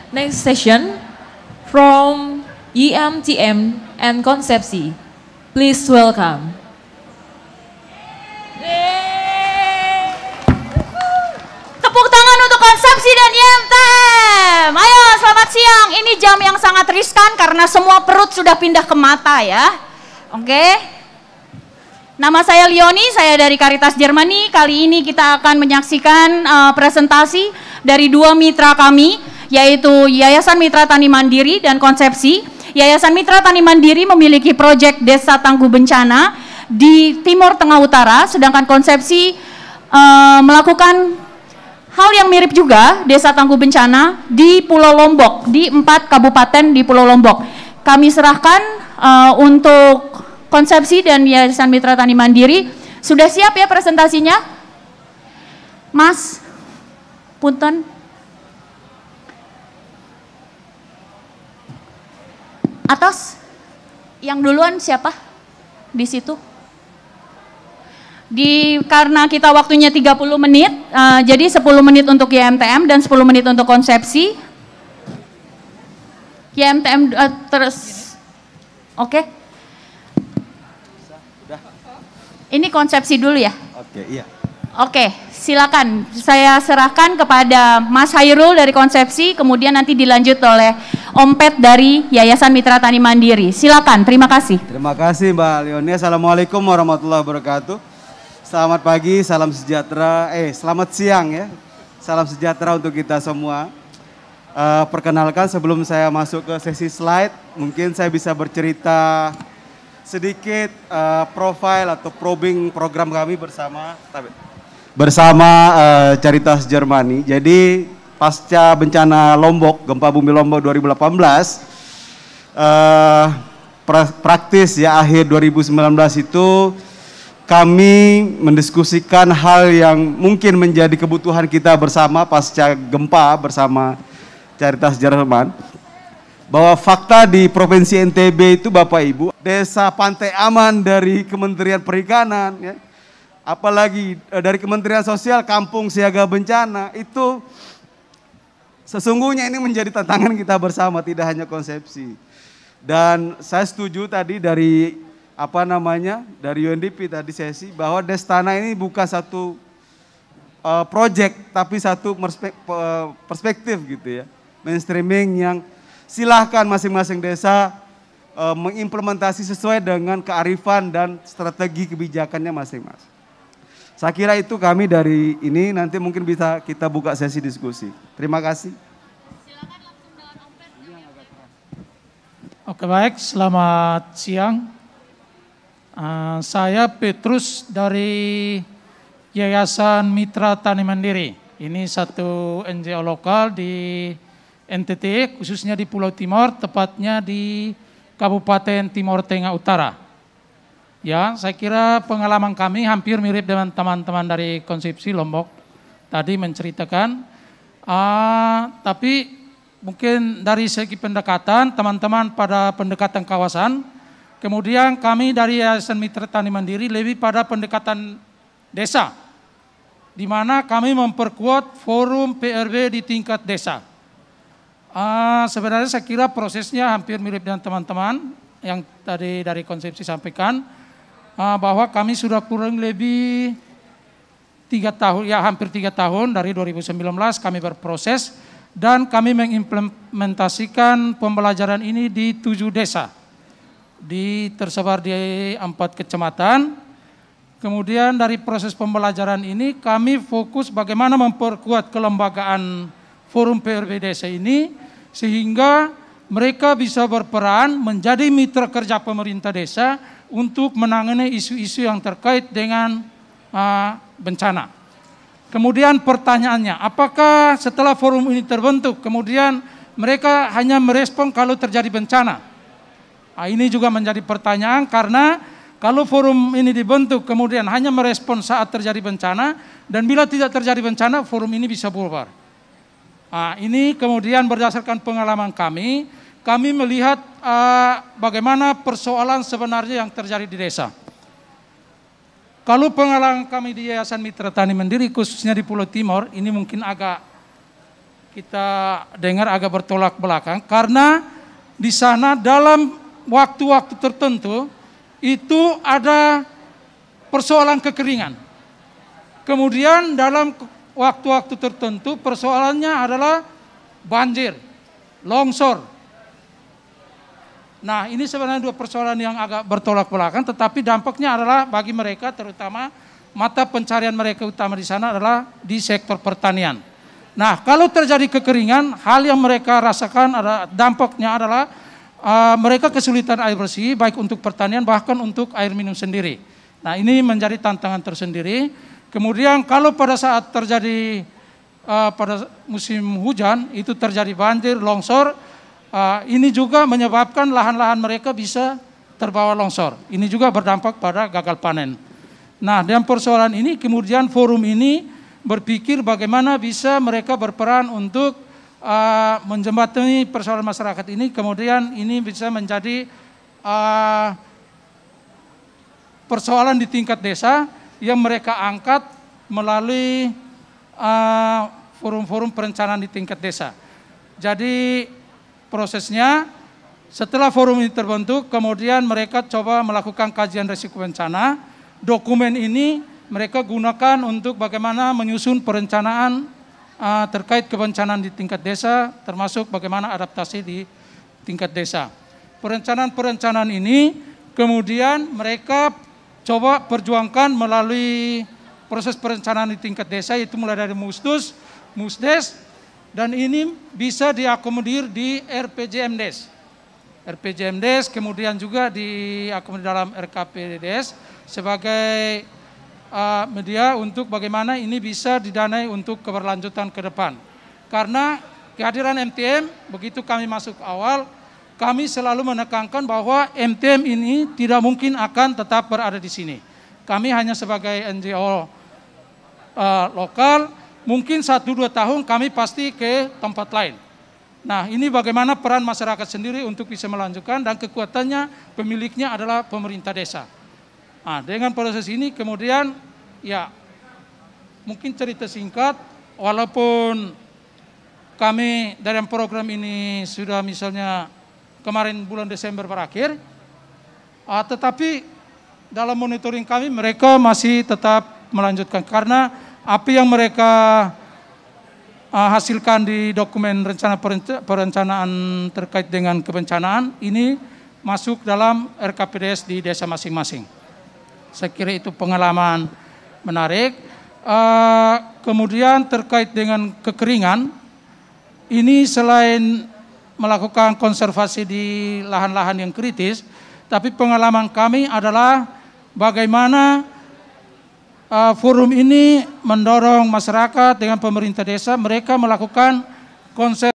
Next session from YMTM and Konsepsi. Please welcome. Tepuk tangan untuk Konsepsi dan YMTM. Ayo, selamat siang. Ini jam yang sangat riskan karena semua perut sudah pindah ke mata ya. Oke. Nama saya Leonie, saya dari Caritas Germany. Kali ini kita akan menyaksikan presentasi dari dua mitra kami, yaitu Yayasan Mitra Tani Mandiri dan Konsepsi. Yayasan Mitra Tani Mandiri memiliki proyek Desa Tangguh Bencana di Timur Tengah Utara, sedangkan Konsepsi melakukan hal yang mirip juga, Desa Tangguh Bencana di Pulau Lombok, di 4 kabupaten di Pulau Lombok. Kami serahkan untuk Konsepsi dan Yayasan Mitra Tani Mandiri. Sudah siap ya presentasinya? Mas, punten. Atas, yang duluan siapa? Di situ. Karena kita waktunya 30 menit, jadi 10 menit untuk YMTM dan 10 menit untuk Konsepsi. YMTM terus, oke. Ini Konsepsi dulu ya? Oke, iya. Oke, silakan. Saya serahkan kepada Mas Hairul dari Konsepsi, kemudian nanti dilanjut oleh Om Pet dari Yayasan Mitra Tani Mandiri. Silakan, terima kasih. Terima kasih Mbak Leonie. Assalamualaikum warahmatullahi wabarakatuh. Selamat pagi, salam sejahtera. Selamat siang ya. Salam sejahtera untuk kita semua. Perkenalkan sebelum saya masuk ke sesi slide, mungkin saya bisa bercerita sedikit profil atau probing program kami bersama Caritas Germany. Jadi pasca bencana Lombok, gempa bumi Lombok 2018, praktis ya akhir 2019 itu kami mendiskusikan hal yang mungkin menjadi kebutuhan kita bersama pasca gempa bersama Caritas Jerman. Bahwa fakta di Provinsi NTB itu Bapak Ibu, desa Pantai Aman dari Kementerian Perikanan, ya, apalagi dari Kementerian Sosial, Kampung Siaga Bencana, itu sesungguhnya ini menjadi tantangan kita bersama, tidak hanya Konsepsi. Dan saya setuju tadi dari dari UNDP tadi sesi, bahwa Destana ini bukan satu project, tapi satu perspektif gitu ya, mainstreaming yang silahkan masing-masing desa mengimplementasi sesuai dengan kearifan dan strategi kebijakannya masing-masing. Saya kira itu kami dari ini, nanti mungkin bisa kita buka sesi diskusi. Terima kasih. Silakan langsung dengan Om Pet. Oke, baik, selamat siang. Saya Petrus dari Yayasan Mitra Tani Mandiri. Ini satu NGO lokal di NTT, khususnya di Pulau Timor, tepatnya di Kabupaten Timor Tengah Utara. Ya, saya kira pengalaman kami hampir mirip dengan teman-teman dari Konsepsi Lombok tadi menceritakan. Tapi mungkin dari segi pendekatan, teman-teman pada pendekatan kawasan, kemudian kami dari Yayasan Mitra Tani Mandiri lebih pada pendekatan desa, di mana kami memperkuat forum PRB di tingkat desa. Sebenarnya saya kira prosesnya hampir mirip dengan teman-teman yang tadi dari Konsepsi sampaikan, bahwa kami sudah kurang lebih 3 tahun, ya hampir 3 tahun dari 2019 kami berproses dan kami mengimplementasikan pembelajaran ini di 7 desa, tersebar di 4 kecamatan. Kemudian dari proses pembelajaran ini kami fokus bagaimana memperkuat kelembagaan forum PRB desa ini, sehingga mereka bisa berperan menjadi mitra kerja pemerintah desa untuk menangani isu-isu yang terkait dengan bencana. Kemudian pertanyaannya, apakah setelah forum ini terbentuk, kemudian mereka hanya merespon kalau terjadi bencana? Ini juga menjadi pertanyaan, karena kalau forum ini dibentuk kemudian hanya merespon saat terjadi bencana, dan bila tidak terjadi bencana forum ini bisa bubar. Ini kemudian berdasarkan pengalaman kami melihat bagaimana persoalan sebenarnya yang terjadi di desa. Kalau pengalaman kami di Yayasan Mitra Tani Mandiri, khususnya di Pulau Timor, ini mungkin agak kita dengar agak bertolak belakang karena di sana dalam waktu-waktu tertentu itu ada persoalan kekeringan. Kemudian dalam waktu-waktu tertentu persoalannya adalah banjir, longsor. Nah, ini sebenarnya dua persoalan yang agak bertolak belakang, tetapi dampaknya adalah bagi mereka, terutama mata pencarian mereka utama di sana adalah di sektor pertanian. Nah, kalau terjadi kekeringan, hal yang mereka rasakan dampaknya adalah mereka kesulitan air bersih, baik untuk pertanian bahkan untuk air minum sendiri. Nah, ini menjadi tantangan tersendiri. Kemudian kalau pada saat terjadi pada musim hujan, itu terjadi banjir, longsor, ini juga menyebabkan lahan-lahan mereka bisa terbawa longsor. Ini juga berdampak pada gagal panen. Nah, dengan persoalan ini kemudian forum ini berpikir bagaimana bisa mereka berperan untuk menjembatani persoalan masyarakat ini, kemudian ini bisa menjadi persoalan di tingkat desa yang mereka angkat melalui forum-forum perencanaan di tingkat desa. Jadi prosesnya setelah forum ini terbentuk, kemudian mereka coba melakukan kajian risiko bencana. Dokumen ini mereka gunakan untuk bagaimana menyusun perencanaan terkait kebencanaan di tingkat desa, termasuk bagaimana adaptasi di tingkat desa. Perencanaan-perencanaan ini kemudian mereka coba perjuangkan melalui proses perencanaan di tingkat desa, yaitu mulai dari Mustus, Musdes, dan ini bisa diakomodir di RPJMdes. RPJMdes kemudian juga diakomodir dalam RKPDes sebagai media untuk bagaimana ini bisa didanai untuk keberlanjutan ke depan. Karena kehadiran MTM, begitu kami masuk awal, kami selalu menekankan bahwa MTM ini tidak mungkin akan tetap berada di sini. Kami hanya sebagai NGO lokal, mungkin 1-2 tahun kami pasti ke tempat lain. Nah, ini bagaimana peran masyarakat sendiri untuk bisa melanjutkan, dan kekuatannya pemiliknya adalah pemerintah desa. Nah, dengan proses ini kemudian ya mungkin cerita singkat, walaupun kami dalam program ini sudah misalnya kemarin bulan Desember berakhir, tetapi dalam monitoring kami mereka masih tetap melanjutkan karena apa yang mereka hasilkan di dokumen rencana perencanaan terkait dengan kebencanaan ini masuk dalam RKPDes di desa masing-masing. Saya kira itu pengalaman menarik. Kemudian terkait dengan kekeringan, ini selain melakukan konservasi di lahan-lahan yang kritis, tapi pengalaman kami adalah bagaimana forum ini mendorong masyarakat dengan pemerintah desa, mereka melakukan konservasi